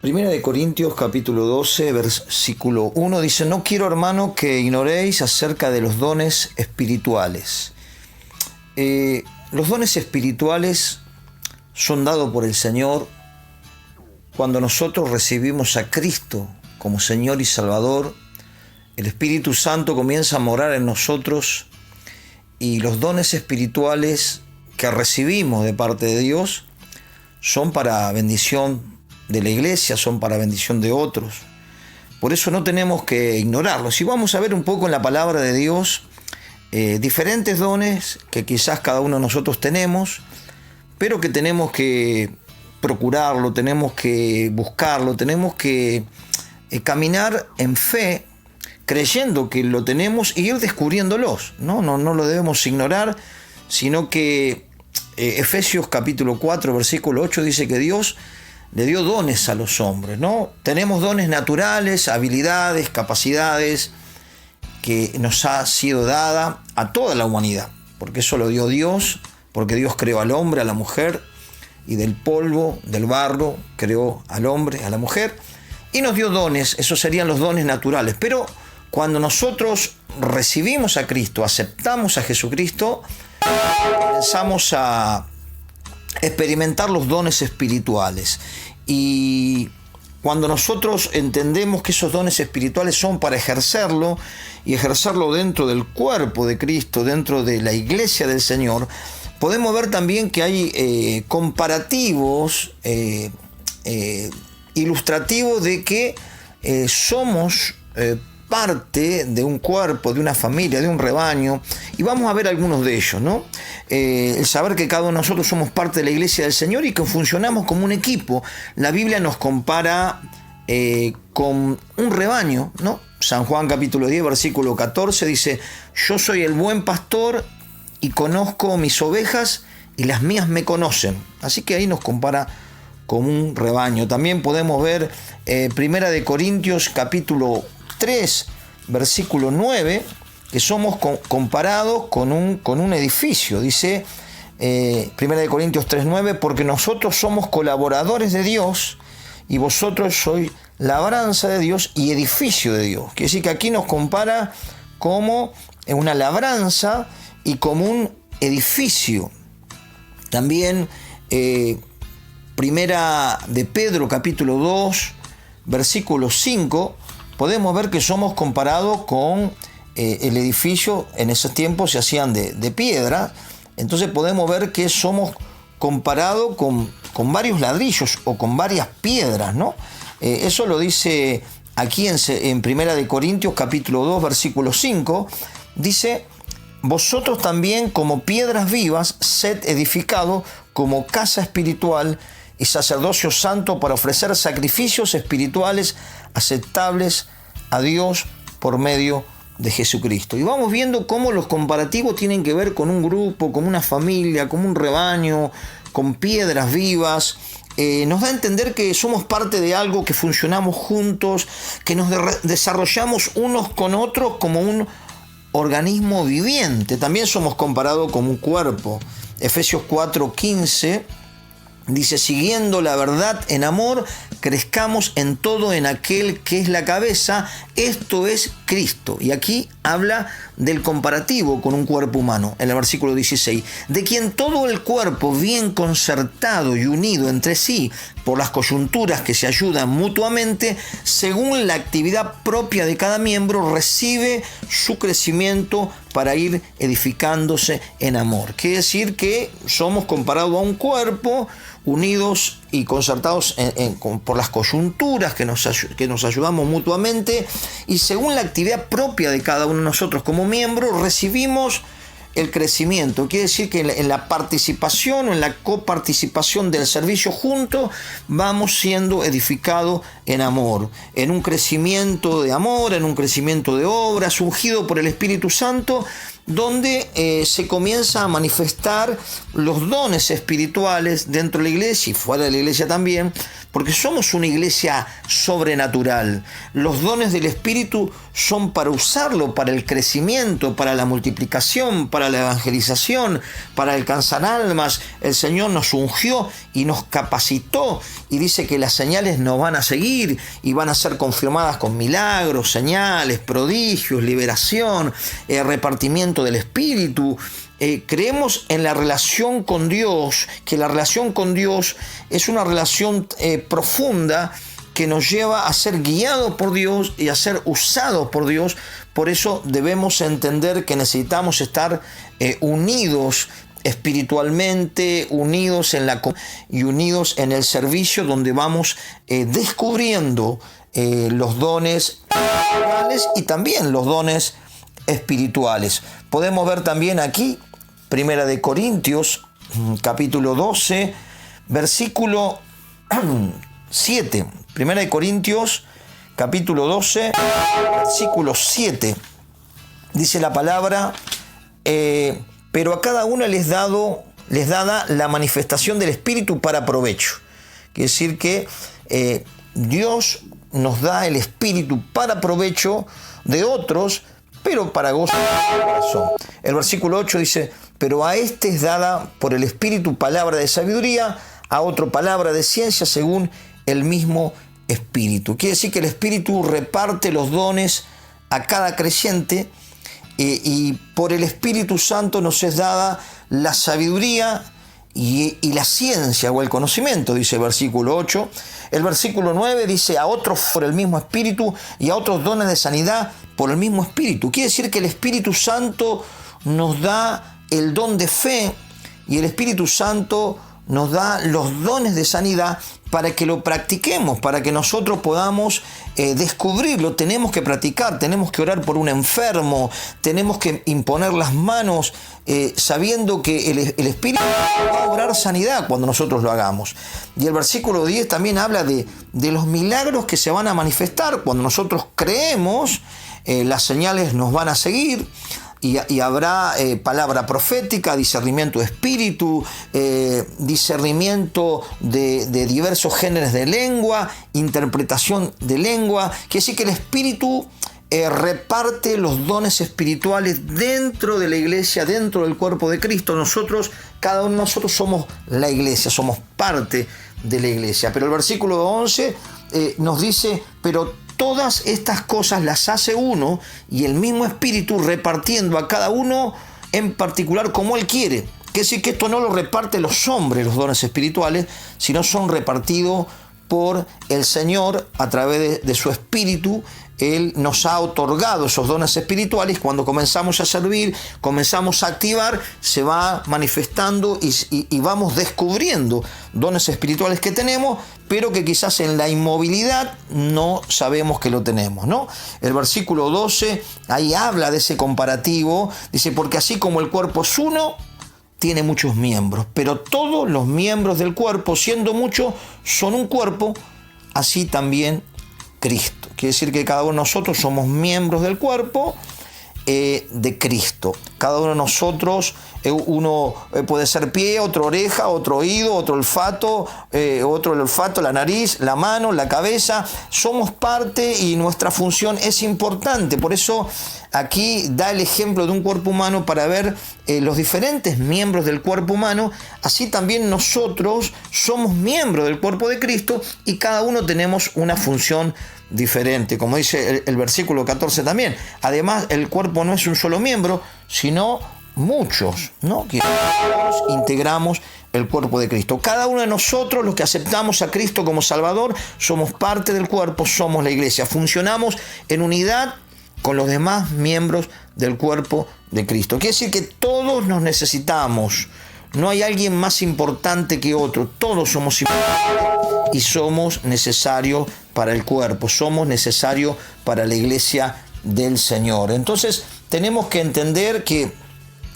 Primera de Corintios capítulo 12, versículo 1 dice: No quiero, hermano, que ignoréis acerca de los dones espirituales. Los dones espirituales son dados por el Señor cuando nosotros recibimos a Cristo como Señor y Salvador. El Espíritu Santo comienza a morar en nosotros y los dones espirituales que recibimos de parte de Dios son para bendición de la iglesia, son para bendición de otros. Por eso no tenemos que ignorarlos. Y vamos a ver un poco en la palabra de Dios diferentes dones que quizás cada uno de nosotros tenemos, pero que tenemos que procurarlo, tenemos que buscarlo, tenemos que caminar en fe, creyendo que lo tenemos y ir descubriéndolos. No lo debemos ignorar, sino que Efesios capítulo 4, versículo 8 dice que Dios le dio dones a los hombres, ¿no? Tenemos dones naturales, habilidades, capacidades que nos ha sido dada a toda la humanidad, porque eso lo dio Dios, porque Dios creó al hombre, a la mujer, y del polvo, del barro, creó al hombre, a la mujer, y nos dio dones. Esos serían los dones naturales. Pero cuando nosotros recibimos a Cristo, aceptamos a Jesucristo, comenzamos a experimentar los dones espirituales. Y cuando nosotros entendemos que esos dones espirituales son para ejercerlo, y ejercerlo dentro del cuerpo de Cristo, dentro de la iglesia del Señor, podemos ver también que hay comparativos ilustrativos de que somos parte de un cuerpo, de una familia, de un rebaño, y vamos a ver algunos de ellos, ¿no? El saber que cada uno de nosotros somos parte de la iglesia del Señor y que funcionamos como un equipo. La Biblia nos compara con un rebaño, ¿no? San Juan capítulo 10, versículo 14 dice: Yo soy el buen pastor y conozco mis ovejas y las mías me conocen. Así que ahí nos compara como un rebaño. También podemos ver Primera de Corintios capítulo 3, versículo 9, que somos comparados con un edificio. Dice Primera de Corintios 3, 9, porque nosotros somos colaboradores de Dios y vosotros sois labranza de Dios y edificio de Dios. Quiere decir que aquí nos compara como una labranza y como un edificio. También Primera de Pedro capítulo 2, versículo 5, podemos ver que somos comparados con el edificio. En esos tiempos se hacían de piedra, entonces podemos ver que somos comparados con varios ladrillos o con varias piedras, ¿no? Eso lo dice aquí en Primera de Corintios capítulo 2, versículo 5, dice: Vosotros también como piedras vivas sed edificados como casa espiritual y sacerdocio santo para ofrecer sacrificios espirituales aceptables a Dios por medio de Jesucristo. Y vamos viendo cómo los comparativos tienen que ver con un grupo, con una familia, con un rebaño, con piedras vivas. Nos da a entender que somos parte de algo, que funcionamos juntos, que nos desarrollamos unos con otros como un organismo viviente. También somos comparados como un cuerpo. Efesios 4:15 dice: siguiendo la verdad en amor, crezcamos en todo en aquel que es la cabeza, esto es Cristo. Y aquí habla del comparativo con un cuerpo humano, en el versículo 16, de quien todo el cuerpo, bien concertado y unido entre sí por las coyunturas que se ayudan mutuamente, según la actividad propia de cada miembro, recibe su crecimiento para ir edificándose en amor. Quiere decir que somos comparados a un cuerpo, unidos y concertados por las coyunturas que nos ayudamos mutuamente, y según la actividad propia de cada uno de nosotros como miembro recibimos el crecimiento. Quiere decir que en la participación o en la coparticipación del servicio juntos vamos siendo edificados en amor, en un crecimiento de amor, en un crecimiento de obras, ungido por el Espíritu Santo, donde se comienza a manifestar los dones espirituales dentro de la iglesia y fuera de la iglesia también, porque somos una iglesia sobrenatural. Los dones del Espíritu son para usarlo para el crecimiento, para la multiplicación, para la evangelización, para alcanzar almas. El Señor nos ungió y nos capacitó, y dice que las señales nos van a seguir y van a ser confirmadas con milagros, señales, prodigios, liberación, repartimiento del Espíritu. Creemos en la relación con Dios, que la relación con Dios es una relación profunda que nos lleva a ser guiados por Dios y a ser usados por Dios. Por eso debemos entender que necesitamos estar unidos espiritualmente, unidos en y unidos en el servicio, donde vamos descubriendo los dones naturales y también los dones espirituales. Podemos ver también aquí, Primera de Corintios, capítulo 12, versículo 7. Primera de Corintios, capítulo 12, versículo 7. Dice la palabra, pero a cada uno les dada la manifestación del Espíritu para provecho. Quiere decir que Dios nos da el Espíritu para provecho de otros, pero para gozo del corazón. El versículo 8 dice, pero a este es dada por el Espíritu palabra de sabiduría, a otro palabra de ciencia según el mismo Espíritu. Quiere decir que el Espíritu reparte los dones a cada creyente, y por el Espíritu Santo nos es dada la sabiduría y la ciencia o el conocimiento, dice el versículo 8. El versículo 9 dice, a otros por el mismo Espíritu y a otros dones de sanidad por el mismo Espíritu. Quiere decir que el Espíritu Santo nos da el don de fe, y el Espíritu Santo nos da los dones de sanidad para que lo practiquemos, para que nosotros podamos descubrirlo. Tenemos que practicar, tenemos que orar por un enfermo, tenemos que imponer las manos, sabiendo que el Espíritu va a obrar sanidad cuando nosotros lo hagamos. Y el versículo 10 también habla de los milagros que se van a manifestar cuando nosotros creemos. Las señales nos van a seguir. Y habrá palabra profética, discernimiento de espíritu, discernimiento de diversos géneros de lengua, interpretación de lengua. Quiere decir que el Espíritu reparte los dones espirituales dentro de la iglesia, dentro del cuerpo de Cristo. Nosotros, cada uno de nosotros somos la iglesia, somos parte de la iglesia. Pero el versículo 11 nos dice, pero todas estas cosas las hace uno, y el mismo Espíritu repartiendo a cada uno en particular como Él quiere. Quiere decir que esto no lo reparte los hombres, los dones espirituales, sino son repartidos por el Señor a través de su Espíritu. Él nos ha otorgado esos dones espirituales. Cuando comenzamos a servir, comenzamos a activar, se va manifestando y vamos descubriendo dones espirituales que tenemos, pero que quizás en la inmovilidad no sabemos que lo tenemos, ¿no? El versículo 12, ahí habla de ese comparativo. Dice, porque así como el cuerpo es uno, tiene muchos miembros, pero todos los miembros del cuerpo, siendo muchos, son un cuerpo, así también Cristo. Quiere decir que cada uno de nosotros somos miembros del cuerpo de Cristo. Cada uno de nosotros, uno puede ser pie, otro oreja, otro oído, otro olfato, la nariz, la mano, la cabeza. Somos parte y nuestra función es importante. Por eso aquí da el ejemplo de un cuerpo humano para ver los diferentes miembros del cuerpo humano. Así también nosotros somos miembros del cuerpo de Cristo y cada uno tenemos una función diferente, como dice el versículo 14 también. Además, el cuerpo no es un solo miembro, sino muchos, ¿no? Que integramos el cuerpo de Cristo. Cada uno de nosotros, los que aceptamos a Cristo como Salvador, somos parte del cuerpo, somos la iglesia. Funcionamos en unidad con los demás miembros del cuerpo de Cristo. Quiere decir que todos nos necesitamos. No hay alguien más importante que otro. Todos somos importantes y somos necesarios para el cuerpo. Somos necesarios para la iglesia del Señor. Entonces, tenemos que entender que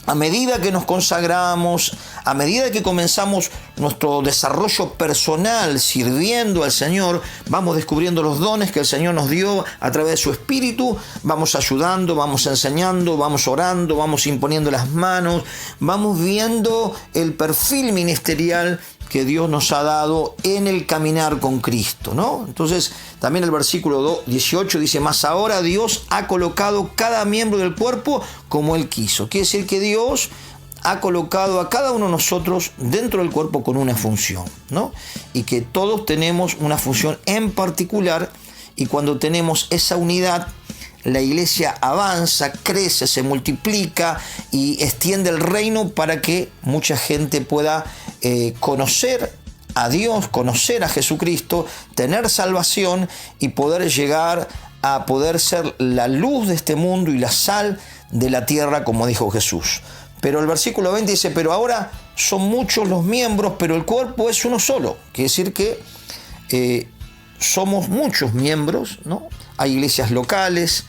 A medida que nos consagramos, a medida que comenzamos nuestro desarrollo personal sirviendo al Señor, vamos descubriendo los dones que el Señor nos dio a través de su Espíritu, vamos ayudando, vamos enseñando, vamos orando, vamos imponiendo las manos, vamos viendo el perfil ministerial que Dios nos ha dado en el caminar con Cristo, ¿no? Entonces, también el versículo 18 dice, mas ahora Dios ha colocado cada miembro del cuerpo como Él quiso. Quiere decir que Dios ha colocado a cada uno de nosotros dentro del cuerpo con una función, ¿no? Y que todos tenemos una función en particular, y cuando tenemos esa unidad, la iglesia avanza, crece, se multiplica y extiende el reino para que mucha gente pueda conocer a Dios, conocer a Jesucristo, tener salvación y poder llegar a poder ser la luz de este mundo y la sal de la tierra, como dijo Jesús. Pero el versículo 20 dice, pero ahora son muchos los miembros, pero el cuerpo es uno solo. Quiere decir que somos muchos miembros, ¿no? Hay iglesias locales,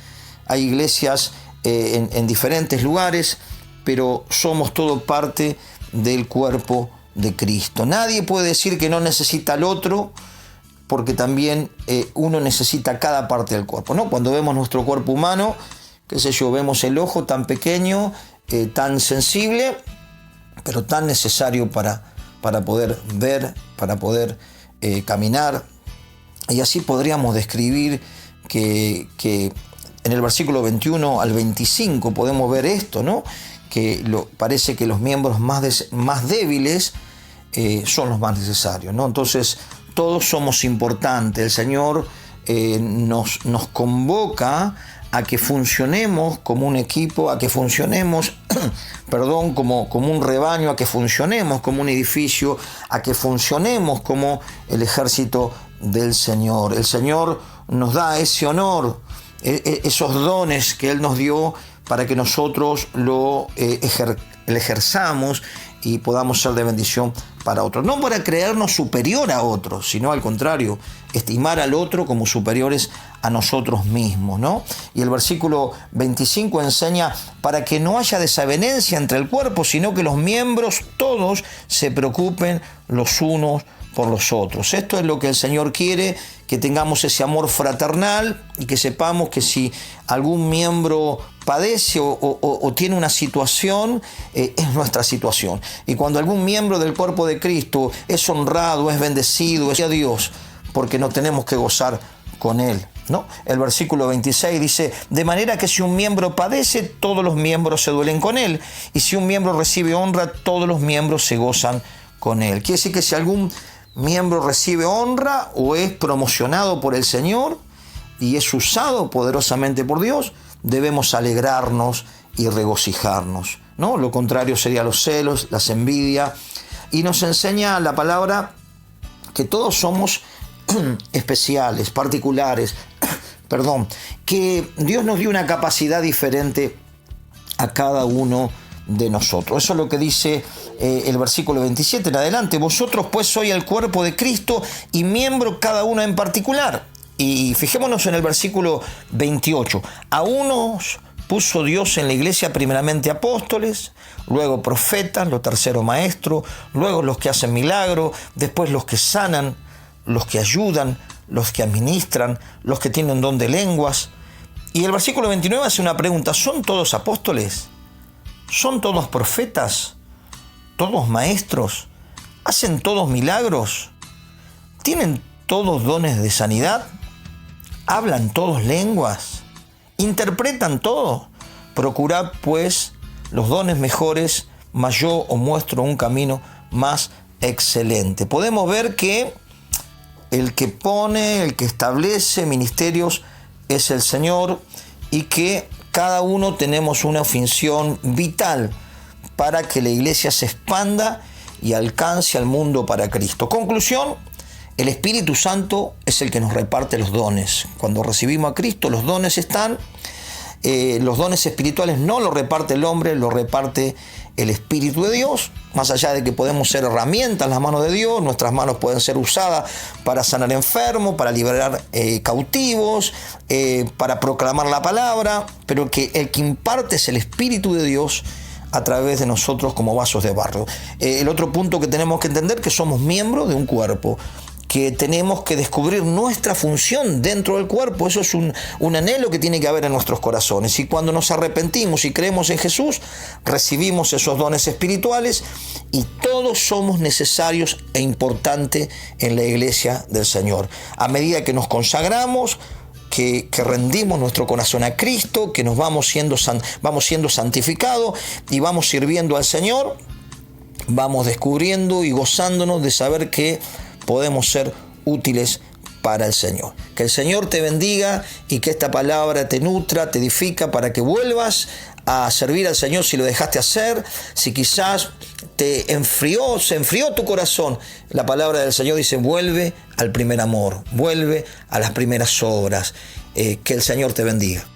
hay iglesias en diferentes lugares, pero somos todo parte del cuerpo de Cristo. Nadie puede decir que no necesita al otro, porque también uno necesita cada parte del cuerpo, ¿no? Cuando vemos nuestro cuerpo humano, qué sé yo, vemos el ojo tan pequeño, tan sensible, pero tan necesario para poder ver, para poder caminar. Y así podríamos describir que en el versículo 21 al 25 podemos ver esto, ¿no? Que parece que los miembros más débiles son los más necesarios, ¿no? Entonces, todos somos importantes. El Señor nos convoca a que funcionemos como un equipo, a que funcionemos, como un rebaño, a que funcionemos como un edificio, a que funcionemos como el ejército del Señor. El Señor nos da ese honor, esos dones que Él nos dio para que nosotros lo ejerzamos y podamos ser de bendición para otros. No para creernos superior a otros, sino al contrario, estimar al otro como superiores a nosotros mismos, ¿no? Y el versículo 25 enseña para que no haya desavenencia entre el cuerpo, sino que los miembros todos se preocupen los unos por los otros. Esto es lo que el Señor quiere, que tengamos ese amor fraternal y que sepamos que si algún miembro padece o tiene una situación, es nuestra situación. Y cuando algún miembro del cuerpo de Cristo es honrado, es bendecido, es a Dios, porque nos tenemos que gozar con Él, ¿no? El versículo 26 dice, de manera que si un miembro padece, todos los miembros se duelen con él, y si un miembro recibe honra, todos los miembros se gozan con él. Quiere decir que si algún miembro recibe honra o es promocionado por el Señor y es usado poderosamente por Dios, debemos alegrarnos y regocijarnos, ¿no? Lo contrario sería los celos, las envidias. Y nos enseña la palabra que todos somos especiales, particulares, que Dios nos dio una capacidad diferente a cada uno de nosotros. Eso es lo que dice el versículo 27 en adelante. Vosotros pues sois el cuerpo de Cristo y miembro cada uno en particular. Y fijémonos en el versículo 28. A unos puso Dios en la iglesia primeramente apóstoles, luego profetas, lo tercero maestros, luego los que hacen milagros, después los que sanan, los que ayudan, los que administran, los que tienen don de lenguas. Y el versículo 29 hace una pregunta: ¿son todos apóstoles? ¿Son todos profetas? ¿Todos maestros? ¿Hacen todos milagros? ¿Tienen todos dones de sanidad? ¿Hablan todos lenguas? ¿Interpretan todo? Procurad pues los dones mejores, mas yo os muestro un camino más excelente. Podemos ver que el que pone, el que establece ministerios es el Señor, y que cada uno tenemos una función vital para que la iglesia se expanda y alcance al mundo para Cristo. Conclusión: el Espíritu Santo es el que nos reparte los dones. Cuando recibimos a Cristo, los dones están. Los dones espirituales no los reparte el hombre, los reparte el Espíritu de Dios. Más allá de que podemos ser herramientas en las manos de Dios, nuestras manos pueden ser usadas para sanar enfermos, para liberar cautivos, para proclamar la palabra, pero que el que imparte es el Espíritu de Dios a través de nosotros como vasos de barro. El otro punto que tenemos que entender que somos miembros de un cuerpo, que tenemos que descubrir nuestra función dentro del cuerpo. Eso es un anhelo que tiene que haber en nuestros corazones. Y cuando nos arrepentimos y creemos en Jesús, recibimos esos dones espirituales y todos somos necesarios e importantes en la iglesia del Señor. A medida que nos consagramos, que rendimos nuestro corazón a Cristo, que nos vamos siendo santificados y vamos sirviendo al Señor, vamos descubriendo y gozándonos de saber que podemos ser útiles para el Señor. Que el Señor te bendiga y que esta palabra te nutra, te edifica para que vuelvas a servir al Señor si lo dejaste hacer, si quizás se enfrió tu corazón. La palabra del Señor dice: vuelve al primer amor, vuelve a las primeras obras. Que el Señor te bendiga.